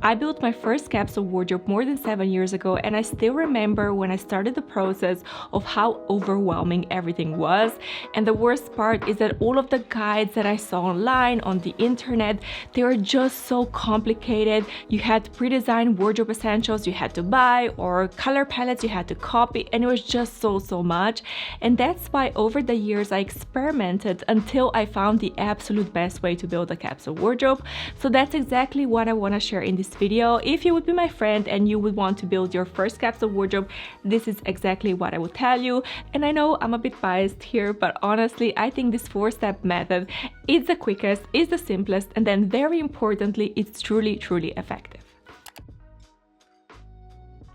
I built my first capsule wardrobe more than 7 years ago, and I still remember when I started the process of how overwhelming everything was. And the worst part is that all of the guides that I saw online on the internet, they were just so complicated. You had pre-designed wardrobe essentials you had to buy, or color palettes you had to copy, and it was just so much. And that's why over the years I experimented until I found the absolute best way to build a capsule wardrobe. So that's exactly what I want to share in this video. If you would be my friend and you would want to build your first capsule wardrobe, this is exactly what I would tell you. And I know I'm a bit biased here, but honestly I think this 4-step method is the quickest, is the simplest, and then very importantly, it's truly effective.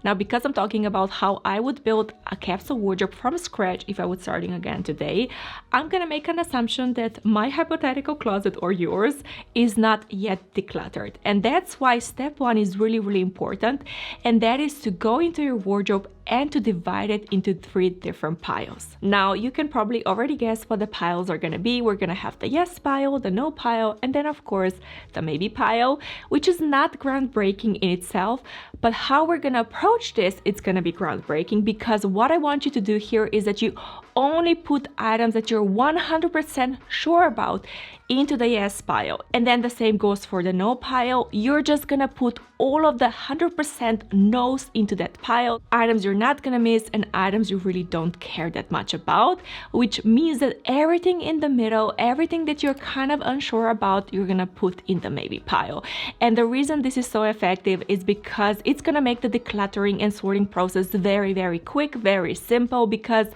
Now, because I'm talking about how I would build a capsule wardrobe from scratch if I was starting again today, I'm gonna make an assumption that my hypothetical closet or yours is not yet decluttered. And that's why step 1 is really important, and that is to go into your wardrobe and to divide it into 3 different piles. Now, you can probably already guess what the piles are gonna be. We're gonna have the yes pile, the no pile, and then of course the maybe pile, which is not groundbreaking in itself, but how we're gonna approach this, it's gonna be groundbreaking, because what I want you to do here is that you only put items that you're 100% sure about into the yes pile. And then the same goes for the no pile. You're just gonna put all of the 100% no's into that pile, items you're not gonna miss and items you really don't care that much about, which means that everything in the middle, everything that you're kind of unsure about, you're gonna put in the maybe pile. And the reason this is so effective is because it's gonna make the decluttering and sorting process very quick, very simple, because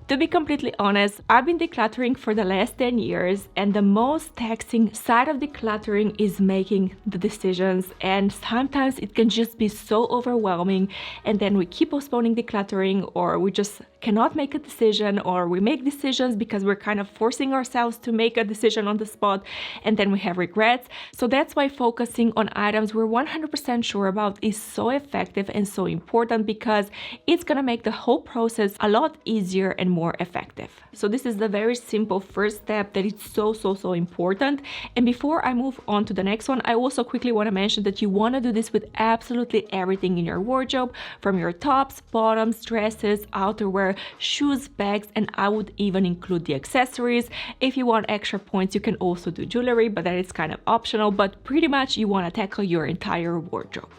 to be completely honest, I've been decluttering for the last 10 years, and the most taxing side of decluttering is making the decisions, and sometimes it can just be so overwhelming, and then we keep postponing decluttering, or we just cannot make a decision, or we make decisions because we're kind of forcing ourselves to make a decision on the spot, and then we have regrets. So that's why focusing on items we're 100% sure about is so effective and so important, because it's gonna make the whole process a lot easier and more effective. So this is the very simple first step that is so important. And before I move on to the next one, I also quickly want to mention that you want to do this with absolutely everything in your wardrobe, from your tops, bottoms, dresses, outerwear, shoes, bags, and I would even include the accessories. If you want extra points, you can also do jewelry, but that is kind of optional. But pretty much you want to tackle your entire wardrobe.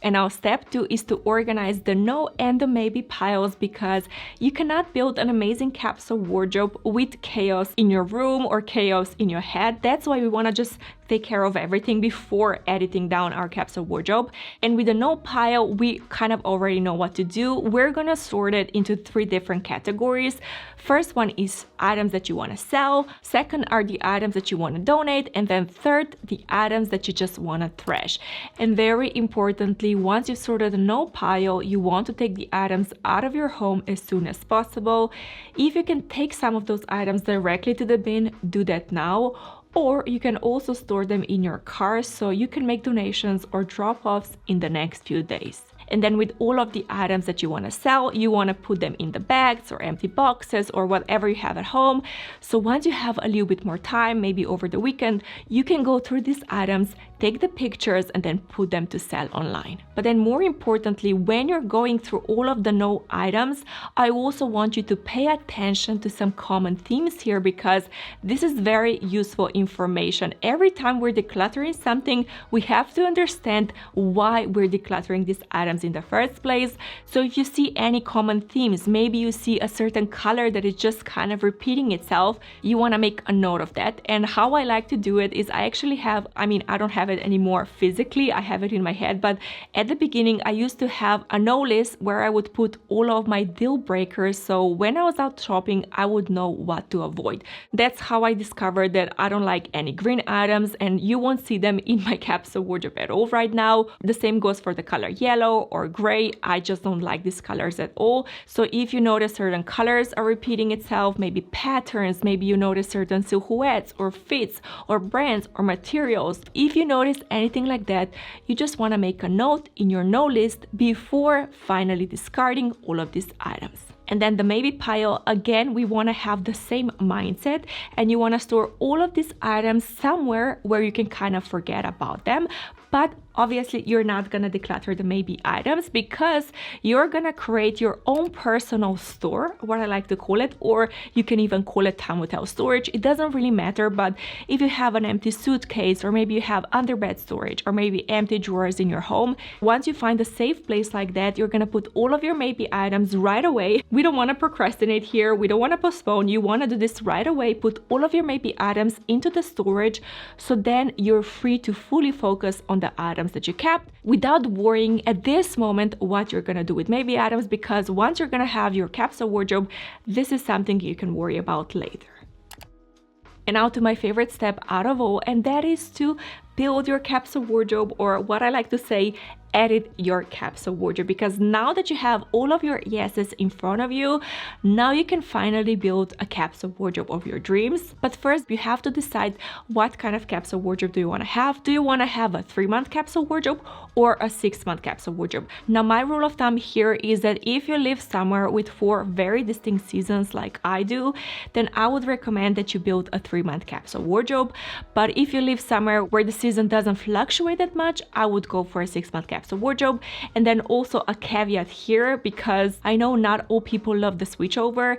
And now step 2 is to organize the no and the maybe piles, because you cannot build an amazing capsule wardrobe with chaos in your room or chaos in your head. That's why we want to just take care of everything before editing down our capsule wardrobe. And with the no pile, we kind of already know what to do. We're gonna sort it into 3 different categories. First one is items that you want to sell. Second are the items that you want to donate. And then third, the items that you just want to trash. And very importantly, once you've sorted the no pile, you want to take the items out of your home as soon as possible. If you can take some of those items directly to the bin, do that now. Or you can also store them in your car so you can make donations or drop-offs in the next few days. And then with all of the items that you want to sell, you want to put them in the bags or empty boxes or whatever you have at home. So once you have a little bit more time, maybe over the weekend, you can go through these items, take the pictures, and then put them to sell online. But then more importantly, when you're going through all of the no items, I also want you to pay attention to some common themes here, because this is very useful information. Every time we're decluttering something, we have to understand why we're decluttering these items in the first place. So if you see any common themes, maybe you see a certain color that is just kind of repeating itself, you want to make a note of that. And how I like to do it is I actually have, I don't have it anymore physically, I have it in my head, but at the beginning I used to have a no list where I would put all of my deal breakers, so when I was out shopping I would know what to avoid. That's how I discovered that I don't like any green items, and you won't see them in my capsule wardrobe at all right now. The same goes for the color yellow or gray. I just don't like these colors at all. So if you notice certain colors are repeating itself, maybe patterns, maybe you notice certain silhouettes or fits or brands or materials, if you notice anything like that, you just want to make a note in your no list before finally discarding all of these items. And then the maybe pile, again, we want to have the same mindset, and you want to store all of these items somewhere where you can kind of forget about them. But obviously you're not gonna declutter the maybe items, because you're gonna create your own personal store, what I like to call it, or you can even call it time without storage. It doesn't really matter, but if you have an empty suitcase, or maybe you have underbed storage, or maybe empty drawers in your home, once you find a safe place like that, you're gonna put all of your maybe items right away. We don't wanna procrastinate here, we don't wanna postpone, you wanna do this right away, put all of your maybe items into the storage, so then you're free to fully focus on the items that you kept without worrying at this moment what you're gonna do with maybe items, because once you're gonna have your capsule wardrobe, this is something you can worry about later. And now to my favorite step out of all, and that is to build your capsule wardrobe, or what I like to say, edit your capsule wardrobe. Because now that you have all of your yeses in front of you, now you can finally build a capsule wardrobe of your dreams. But first you have to decide what kind of capsule wardrobe do you want to have. Do you want to have a 3-month capsule wardrobe or a 6-month capsule wardrobe? Now my rule of thumb here is that if you live somewhere with 4 very distinct seasons like I do, then I would recommend that you build a 3-month capsule wardrobe. But if you live somewhere where the season doesn't fluctuate that much, I would go for a 6-month capsule wardrobe. And then also a caveat here, because I know not all people love the switchover.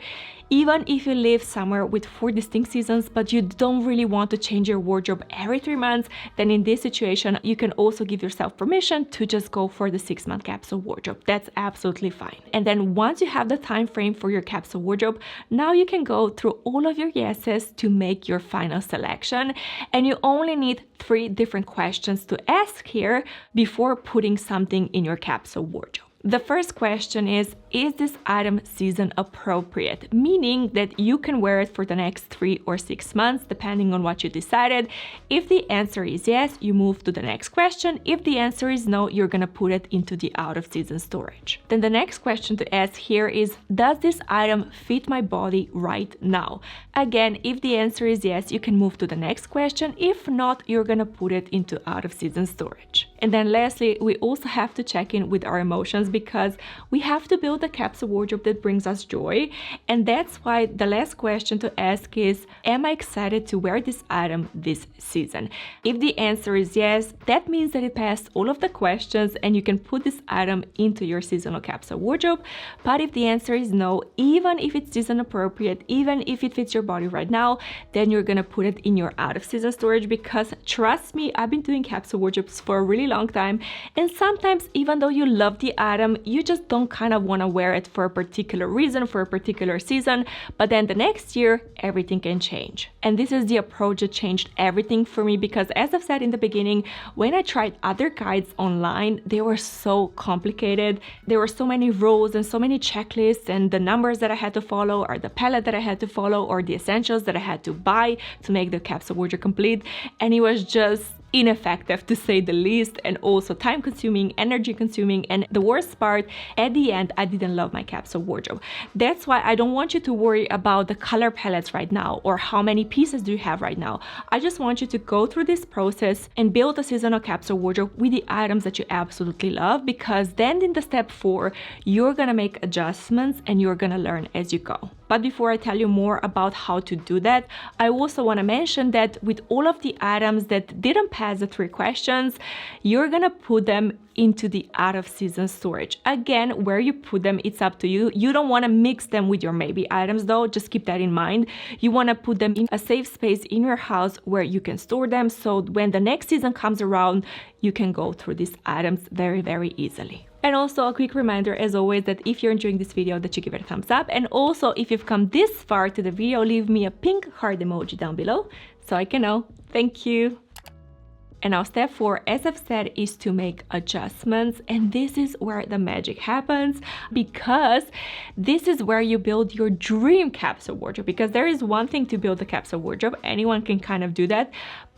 Even if you live somewhere with 4 distinct seasons, but you don't really want to change your wardrobe every 3 months, then in this situation, you can also give yourself permission to just go for the 6-month capsule wardrobe. That's absolutely fine. And then once you have the time frame for your capsule wardrobe, now you can go through all of your yeses to make your final selection. And you only need 3 different questions to ask here before putting something in your capsule wardrobe. The first question is this item season appropriate? Meaning that you can wear it for the next 3 or 6 months, depending on what you decided. If the answer is yes, you move to the next question. If the answer is no, you're gonna put it into the out of season storage. Then the next question to ask here is, does this item fit my body right now? Again, if the answer is yes, you can move to the next question. If not, you're gonna put it into out of season storage. And then lastly, we also have to check in with our emotions, because we have to build a capsule wardrobe that brings us joy. And that's why the last question to ask is, am I excited to wear this item this season? If the answer is yes, that means that it passed all of the questions and you can put this item into your seasonal capsule wardrobe. But if the answer is no, even if it's season appropriate, even if it fits your body right now, then you're gonna put it in your out of season storage. Because trust me, I've been doing capsule wardrobes for a really long time, and sometimes even though you love the item, you just don't kind of want to wear it for a particular reason, for a particular season, but then the next year everything can change. And this is the approach that changed everything for me, because as I've said in the beginning, when I tried other guides online, they were so complicated. There were so many rules and so many checklists, and the numbers that I had to follow, or the palette that I had to follow, or the essentials that I had to buy to make the capsule wardrobe complete, and it was just ineffective to say the least, and also time consuming, energy consuming. And the worst part, at the end, I didn't love my capsule wardrobe. That's why I don't want you to worry about the color palettes right now, or how many pieces do you have right now. I just want you to go through this process and build a seasonal capsule wardrobe with the items that you absolutely love, because then in the step 4, you're gonna make adjustments and you're gonna learn as you go. But before I tell you more about how to do that, I also want to mention that with all of the items that didn't pass the 3 questions, you're gonna put them into the out of season storage. Again, where you put them, it's up to you. You don't want to mix them with your maybe items though, just keep that in mind. You want to put them in a safe space in your house where you can store them, so when the next season comes around, you can go through these items very, very easily. And also a quick reminder, as always, that if you're enjoying this video, that you give it a thumbs up. And also, if you've come this far to the video, leave me a pink heart emoji down below so I can know. Thank you. And now step 4, as I've said, is to make adjustments. And this is where the magic happens, because this is where you build your dream capsule wardrobe. Because there is one thing to build a capsule wardrobe, anyone can kind of do that.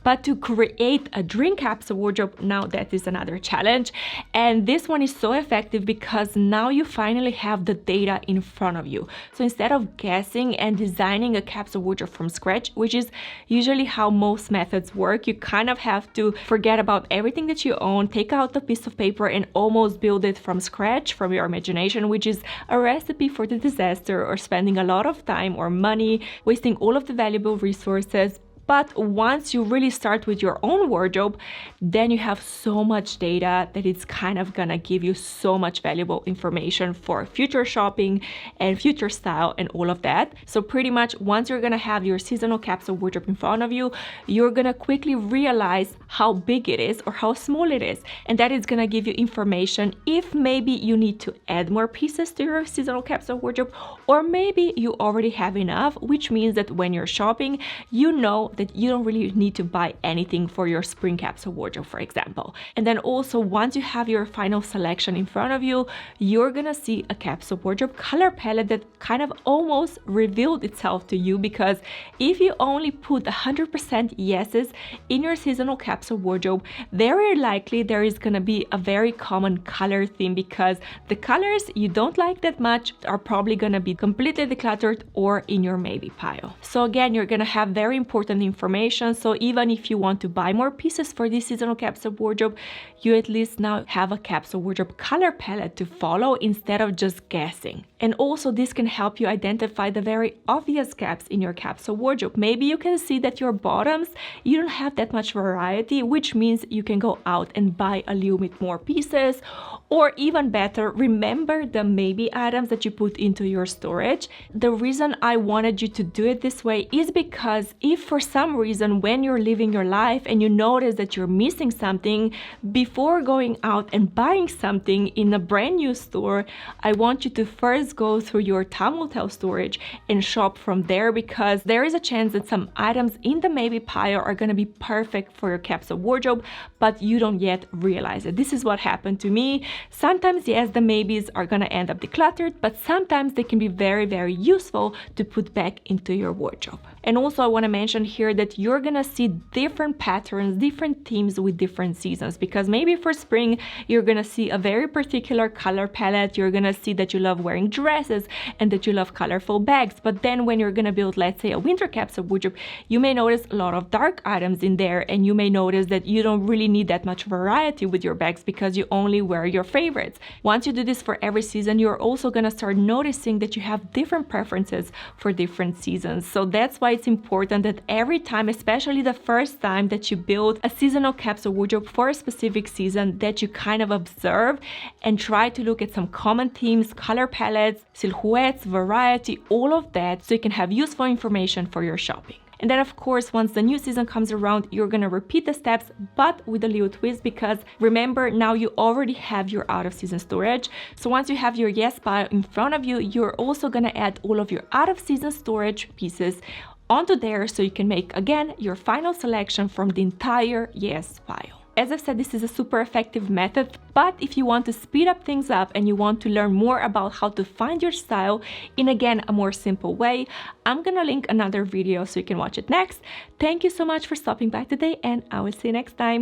But to create a dream capsule wardrobe, now that is another challenge. And this one is so effective because now you finally have the data in front of you. So instead of guessing and designing a capsule wardrobe from scratch, which is usually how most methods work, you kind of have to forget about everything that you own, take out a piece of paper and almost build it from scratch from your imagination, which is a recipe for the disaster or spending a lot of time or money, wasting all of the valuable resources. But once you really start with your own wardrobe, then you have so much data that it's kind of gonna give you so much valuable information for future shopping and future style and all of that. So pretty much once you're gonna have your seasonal capsule wardrobe in front of you, you're gonna quickly realize how big it is or how small it is. And that is gonna give you information if maybe you need to add more pieces to your seasonal capsule wardrobe, or maybe you already have enough, which means that when you're shopping, you know that you don't really need to buy anything for your spring capsule wardrobe, for example. And then also once you have your final selection in front of you, you're gonna see a capsule wardrobe color palette that kind of almost revealed itself to you, because if you only put 100% yeses in your seasonal capsule wardrobe, very likely there is gonna be a very common color theme, because the colors you don't like that much are probably gonna be completely decluttered or in your maybe pile. So again, you're gonna have very important information. So even if you want to buy more pieces for this seasonal capsule wardrobe, you at least now have a capsule wardrobe color palette to follow instead of just guessing. And also this can help you identify the very obvious gaps in your capsule wardrobe. Maybe you can see that your bottoms, you don't have that much variety, which means you can go out and buy a little bit more pieces. Or even better, remember the maybe items that you put into your storage. The reason I wanted you to do it this way is because if for some reason when you're living your life and you notice that you're missing something, before going out and buying something in a brand new store, I want you to first go through your time will tell storage and shop from there, because there is a chance that some items in the maybe pile are going to be perfect for your capsule wardrobe, but you don't yet realize it. This is what happened to me. Sometimes, yes, the maybes are gonna end up decluttered, but sometimes they can be very, very useful to put back into your wardrobe. And also I wanna mention here that you're gonna see different patterns, different themes with different seasons, because maybe for spring, you're gonna see a very particular color palette. You're gonna see that you love wearing dresses and that you love colorful bags. But then when you're gonna build, let's say, a winter capsule wardrobe, you may notice a lot of dark items in there, and you may notice that you don't really need that much variety with your bags because you only wear your favorites. Once you do this for every season, you're also gonna start noticing that you have different preferences for different seasons. So that's why it's important that every time, especially the first time that you build a seasonal capsule wardrobe for a specific season, that you kind of observe and try to look at some common themes, color palettes, silhouettes, variety, all of that, so you can have useful information for your shopping. And then of course, once the new season comes around, you're gonna repeat the steps, but with a little twist, because remember, now you already have your out of season storage. So once you have your yes pile in front of you, you're also gonna add all of your out of season storage pieces onto there, so you can make again your final selection from the entire yes pile. As I've said, this is a super effective method, but if you want to speed up things up and you want to learn more about how to find your style in, again, a more simple way, I'm gonna link another video so you can watch it next. Thank you so much for stopping by today, and I will see you next time.